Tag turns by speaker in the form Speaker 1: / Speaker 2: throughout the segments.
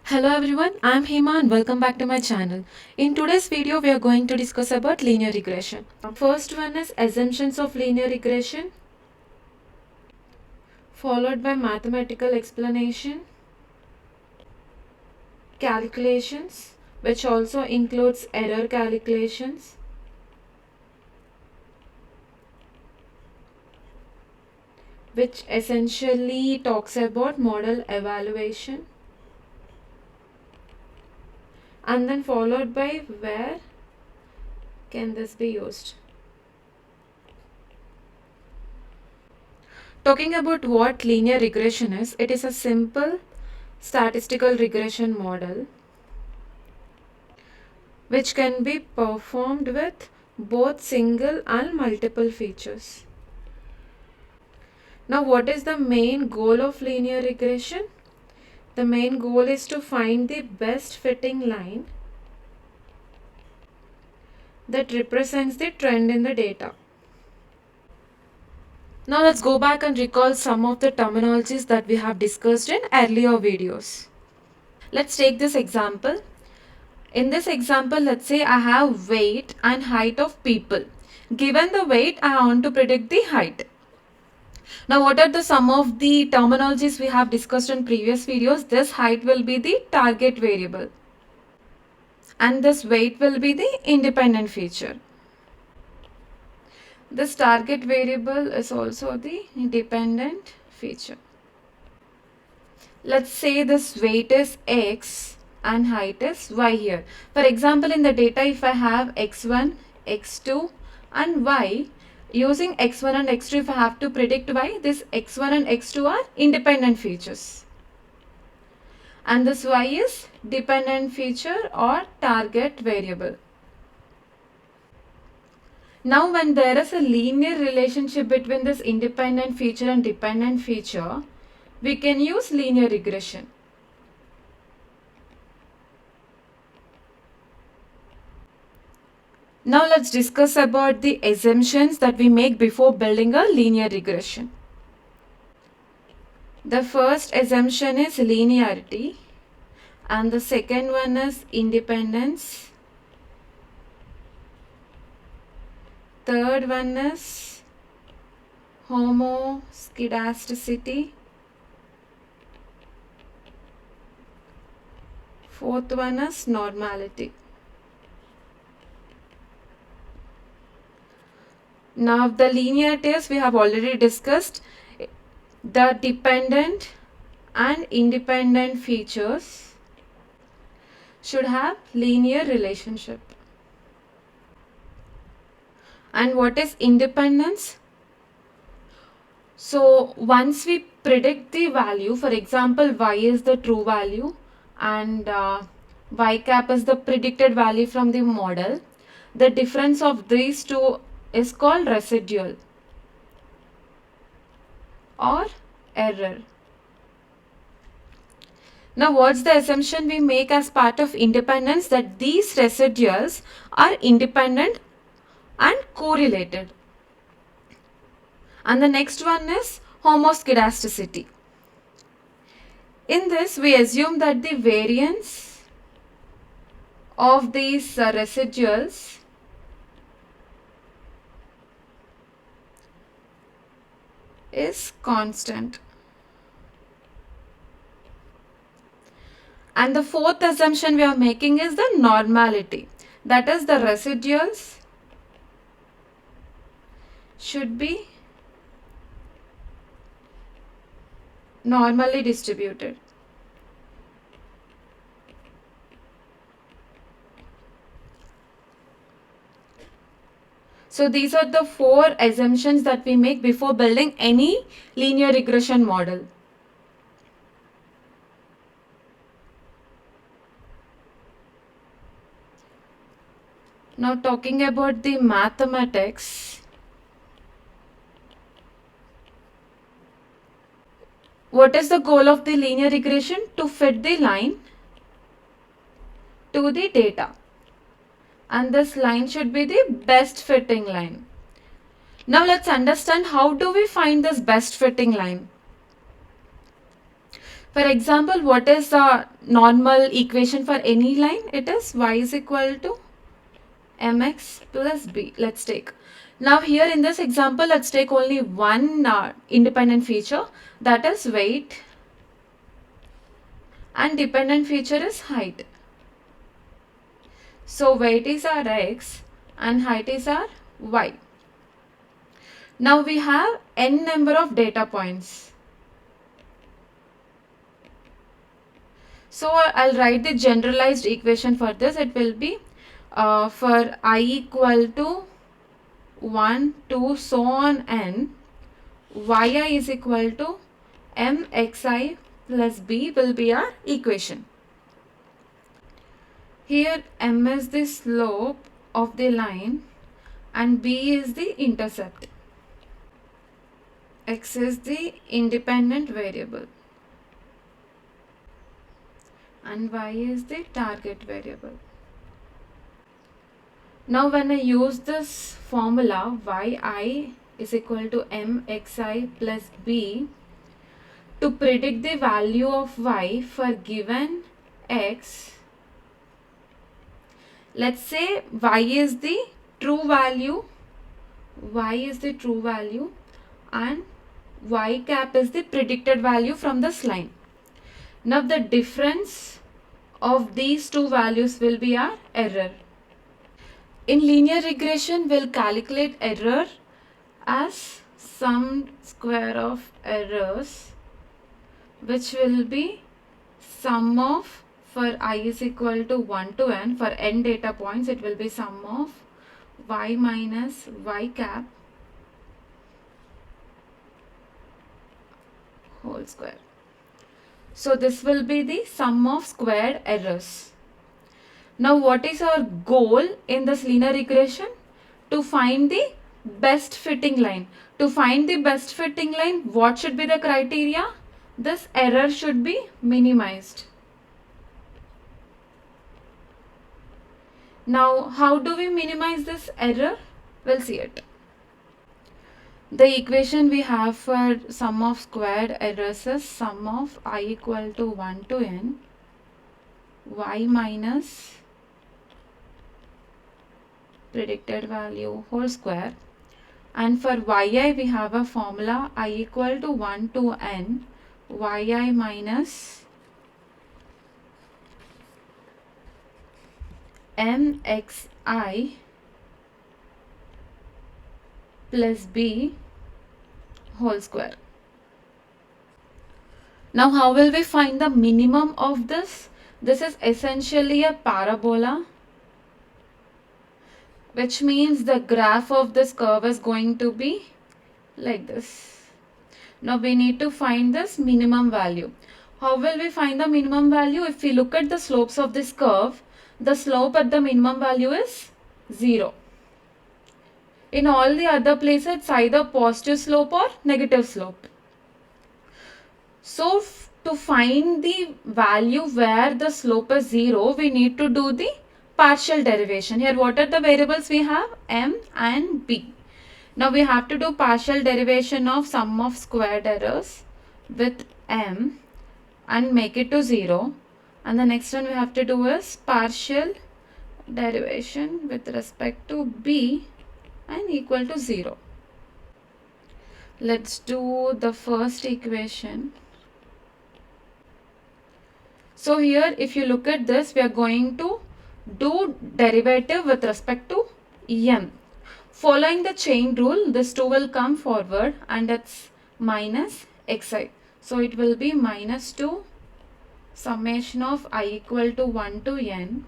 Speaker 1: Hello everyone, I am Hema and welcome back to my channel. In today's video, we are going to discuss about linear regression. First one is assumptions of linear regression, followed by mathematical explanation, calculations, which also includes error calculations, which essentially talks about model evaluation, and then followed by where can this be used. Talking about what linear regression is, it is a simple statistical regression model which can be performed with both single and multiple features. Now, what is the main goal of linear regression? The main goal is to find the best fitting line that represents the trend in the data. Now let's go back and recall some of the terminologies that we have discussed in earlier videos. Let's take this example. In this example, let's say I have weight and height of people. Given the weight, I want to predict the height. Now, what are the some of the terminologies we have discussed in previous videos? This height will be the target variable and this weight will be the independent feature. This target variable is also the dependent feature. Let's say this weight is x and height is y here. For example, in the data, if I have x1, x2 and y, using x1 and x2, if I have to predict y, this x1 and x2 are independent features. And this y is dependent feature or target variable. Now, when there is a linear relationship between this independent feature and dependent feature, we can use linear regression. Now let's discuss about the assumptions that we make before building a linear regression. The first assumption is linearity and the second one is independence. Third one is homoscedasticity. Fourth one is normality. Now the linearities we have already discussed. The dependent and independent features should have linear relationship. And what is independence? So once we predict the value, for example, y is the true value and y cap is the predicted value from the model, the difference of these two is called residual or error. Now, what's the assumption we make as part of independence? That these residuals are independent and correlated. And the next one is homoscedasticity. In this, we assume that the variance of these residuals is constant. And the fourth assumption we are making is the normality. That is, the residuals should be normally distributed. So these are the four assumptions that we make before building any linear regression model. Now talking about the mathematics, what is the goal of the linear regression? To fit the line to the data. And this line should be the best fitting line. Now let's understand how do we find this best fitting line. For example, what is the normal equation for any line? It is y is equal to mx plus b. Let's take. Now here in this example, let's take only one independent feature, that is weight, and dependent feature is height. So weight is our x and height is our y. Now we have n number of data points. So I'll write the generalized equation for this. It will be for I equal to 1, 2, so on n, yi is equal to mxi plus b will be our equation. Here m is the slope of the line and b is the intercept. X is the independent variable and y is the target variable. Now when I use this formula yi is equal to mxi plus b to predict the value of y for given x, let's say y is the true value and y cap is the predicted value from this line. Now the difference of these two values will be our error. In linear regression, we'll calculate error as sum square of errors, which will be sum of, for I is equal to 1 to n, for n data points, it will be sum of y minus y cap whole square. So this will be the sum of squared errors. Now what is our goal in this linear regression? To find the best fitting line. To find the best fitting line, what should be the criteria? This error should be minimized. Now how do we minimize this error? We'll see it. The equation we have for sum of squared errors is sum of I equal to 1 to n y minus predicted value whole square, and for yi we have a formula I equal to 1 to n yi minus mxi plus b whole square. Now how will we find the minimum of this? This is essentially a parabola, which means the graph of this curve is going to be like this. Now we need to find this minimum value. How will we find the minimum value? If we look at the slopes of this curve, the slope at the minimum value is 0. In all the other places, it's either positive slope or negative slope. So to find the value where the slope is 0, we need to do the partial derivation. Here what are the variables we have? M and B. Now we have to do partial derivation of sum of squared errors with M and make it to 0. And the next one we have to do is partial derivation with respect to B and equal to 0. Let's do the first equation. So here if you look at this, we are going to do derivative with respect to m. Following the chain rule, this 2 will come forward and it's minus xi. So it will be minus 2 summation of I equal to 1 to n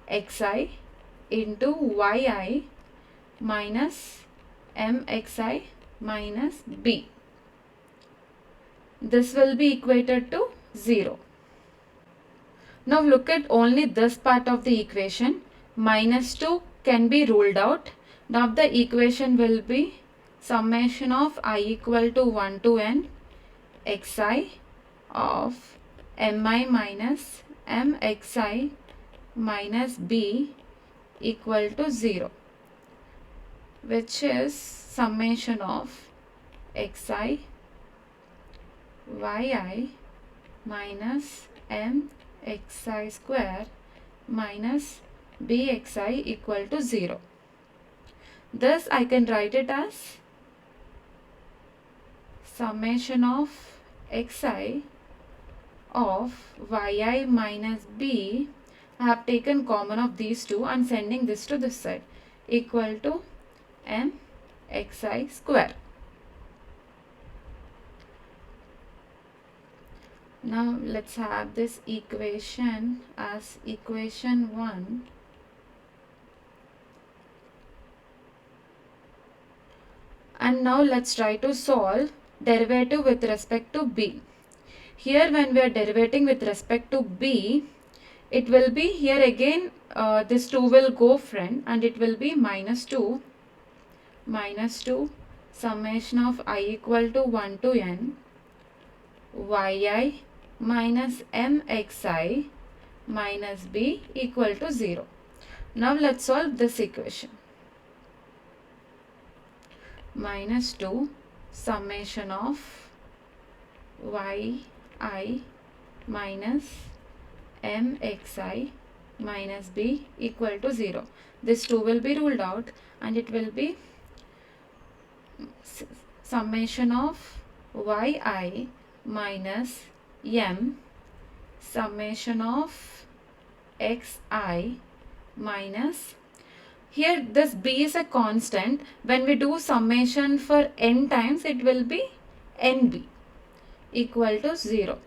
Speaker 1: xi into yi minus mxi minus b. This will be equated to 0. Now look at only this part of the equation. Minus 2 can be ruled out. Now the equation will be summation of I equal to 1 to n xi of mi minus mxi minus b equal to 0, which is summation of xi yi minus mxi square minus bxi equal to 0. Thus I can write it as summation of xi of yi minus b. I have taken common of these two and sending this to this side equal to mxi square. Now let's have this equation as equation 1. And now let's try to solve derivative with respect to b. Here when we are derivating with respect to b, it will be here again this 2 will go front and it will be minus 2 summation of I equal to 1 to n yi minus mxi minus b equal to 0. Now let's solve this equation. Minus 2 summation of yi minus mxi minus b equal to 0. This 2 will be ruled out and it will be summation of yi minus m summation of xi minus, here this b is a constant. When we do summation for n times, it will be nb equal to 0.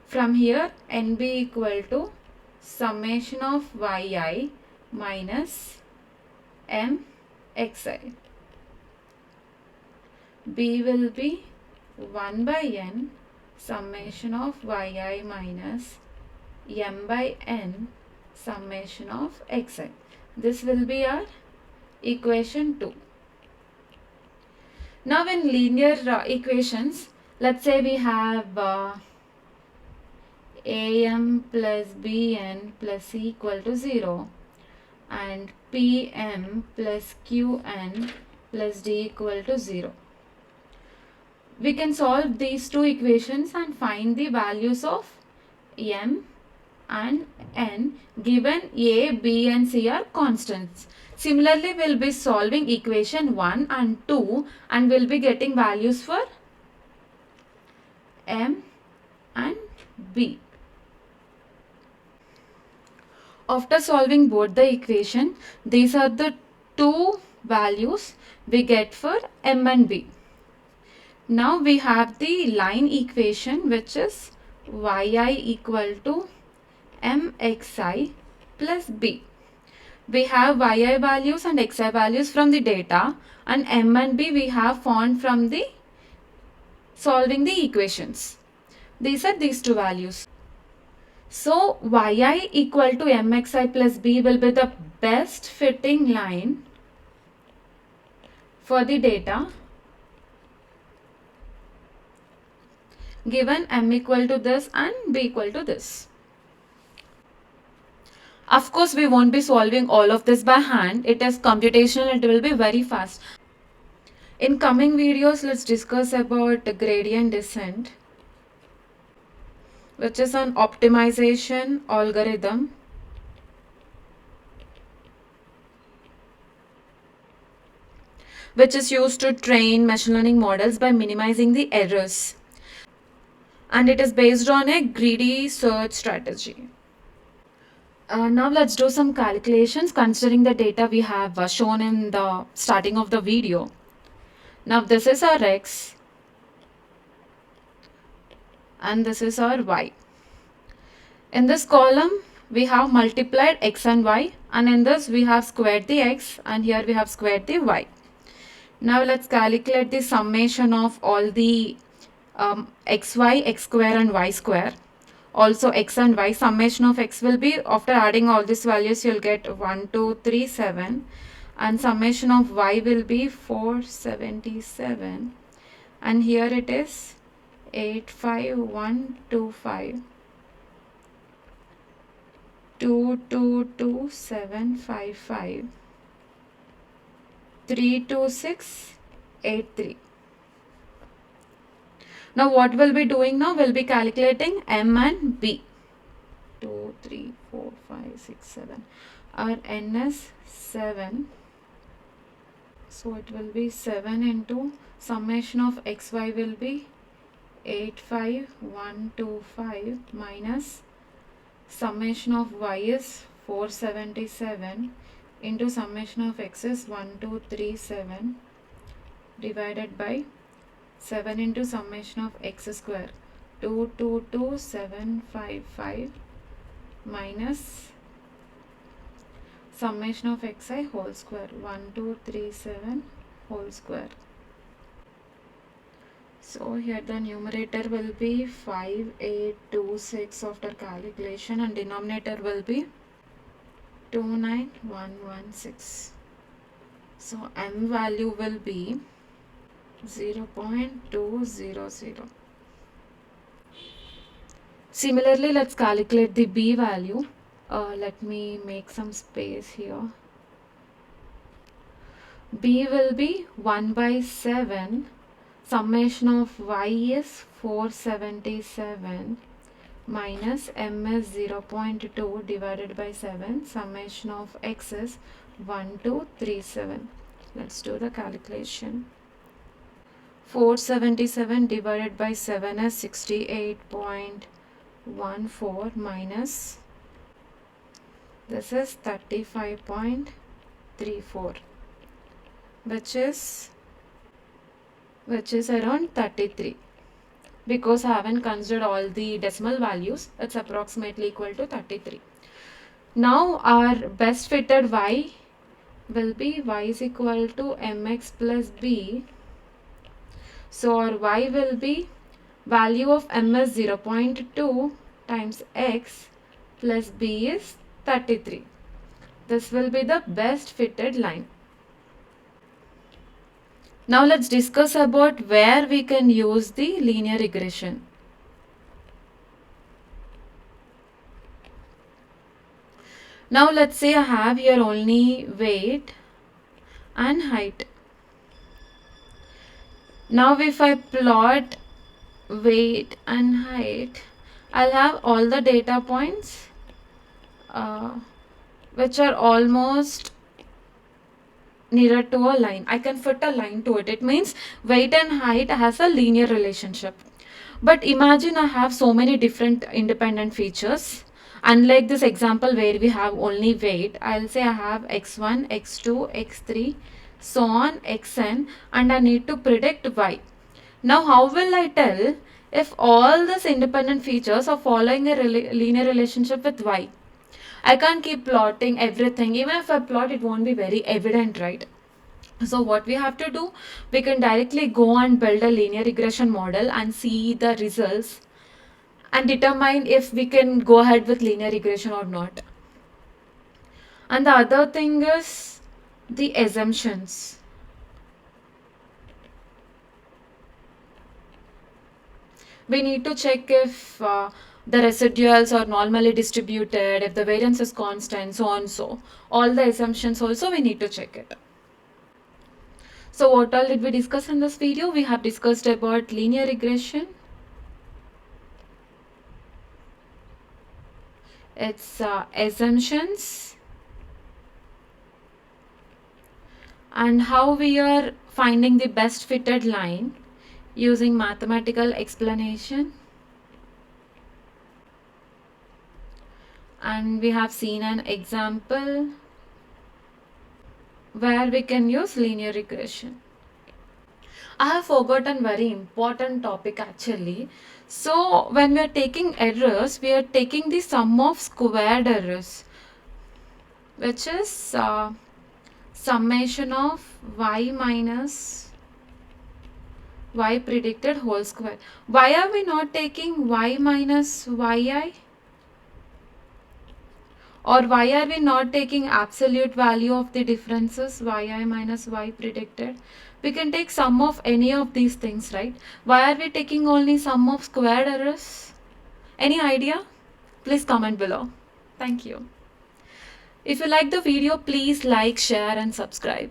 Speaker 1: From here nb equal to summation of yi minus mxi. b will be 1 by n summation of yi minus m by n summation of xi. This will be our equation 2. Now in linear equations, let's say we have am plus bn plus c equal to 0 and pm plus qn plus d equal to 0. We can solve these two equations and find the values of m and n given a, b and c are constants. Similarly, we will be solving equation 1 and 2 and we will be getting values for m and b. After solving both the equation, these are the two values we get for m and b. Now we have the line equation, which is yi equal to mxi plus b. We have yi values and xi values from the data, and m and b we have found from the solving the equations. These are these two values. So yi equal to mxi plus b will be the best fitting line for the data given m equal to this and b equal to this. Of course, we won't be solving all of this by hand. It is computational and it will be very fast. In coming videos, let's discuss about gradient descent, which is an optimization algorithm which is used to train machine learning models by minimizing the errors. And it is based on a greedy search strategy. Now let's do some calculations considering the data we have shown in the starting of the video. Now this is our x and this is our y. In this column we have multiplied x and y, and in this we have squared the x and here we have squared the y. Now let's calculate the summation of all the xy, x square and y square. Also x and y, summation of x will be, after adding all these values you'll get 1 2 3 7, and summation of y will be 477, and here it is 85125 222755 32683. Now what we'll be doing now, we'll be calculating m and b. 2, 3, 4, 5, 6, 7. Our n is 7. So it will be 7 into summation of xy will be 85125 minus summation of y is 477 into summation of x is 1237 divided by 7 into summation of x square 222755 minus summation of xi whole square 1237 whole square. So here the numerator will be 5826 after calculation and denominator will be 29116. So m value will be 0.200. Similarly, let's calculate the b value. Let me make some space here. B will be 1 by 7. Summation of y is 477 minus m is 0.2 divided by 7. Summation of x is 1237. Let's do the calculation. 477 divided by 7 is 68.14 minus this is 35.34 which is around 33. Because I haven't considered all the decimal values, it's approximately equal to 33. Now our best fitted y will be y is equal to mx plus b. So our y will be value of m is 0.2 times x plus b is 33. This will be the best fitted line. Now let's discuss about where we can use the linear regression. Now let's say I have here only weight and height. Now if I plot weight and height, I'll have all the data points which are almost nearer to a line. I can fit a line to it. It means weight and height has a linear relationship. But imagine I have so many different independent features. Unlike this example where we have only weight, I'll say I have x1, x2, x3, so on, xn, and I need to predict y. Now how will I tell if all these independent features are following a linear relationship with y? I can't keep plotting everything. Even if I plot, it won't be very evident, right? So what we have to do, we can directly go and build a linear regression model and see the results and determine if we can go ahead with linear regression or not. And the other thing is the assumptions. We need to check if the residuals are normally distributed, if the variance is constant, so on so. All the assumptions also we need to check it. So what all did we discuss in this video? We have discussed about linear regression. Its assumptions and how we are finding the best fitted line using mathematical explanation. And we have seen an example where we can use linear regression. I have forgotten very important topic actually. So when we are taking errors, we are taking the sum of squared errors, which is summation of y minus y predicted whole square. Why are we not taking y minus yi? Or why are we not taking absolute value of the differences yi minus y predicted? We can take sum of any of these things, right? Why are we taking only sum of squared errors? Any idea? Please comment below. Thank you. If you like the video, please like, share and subscribe.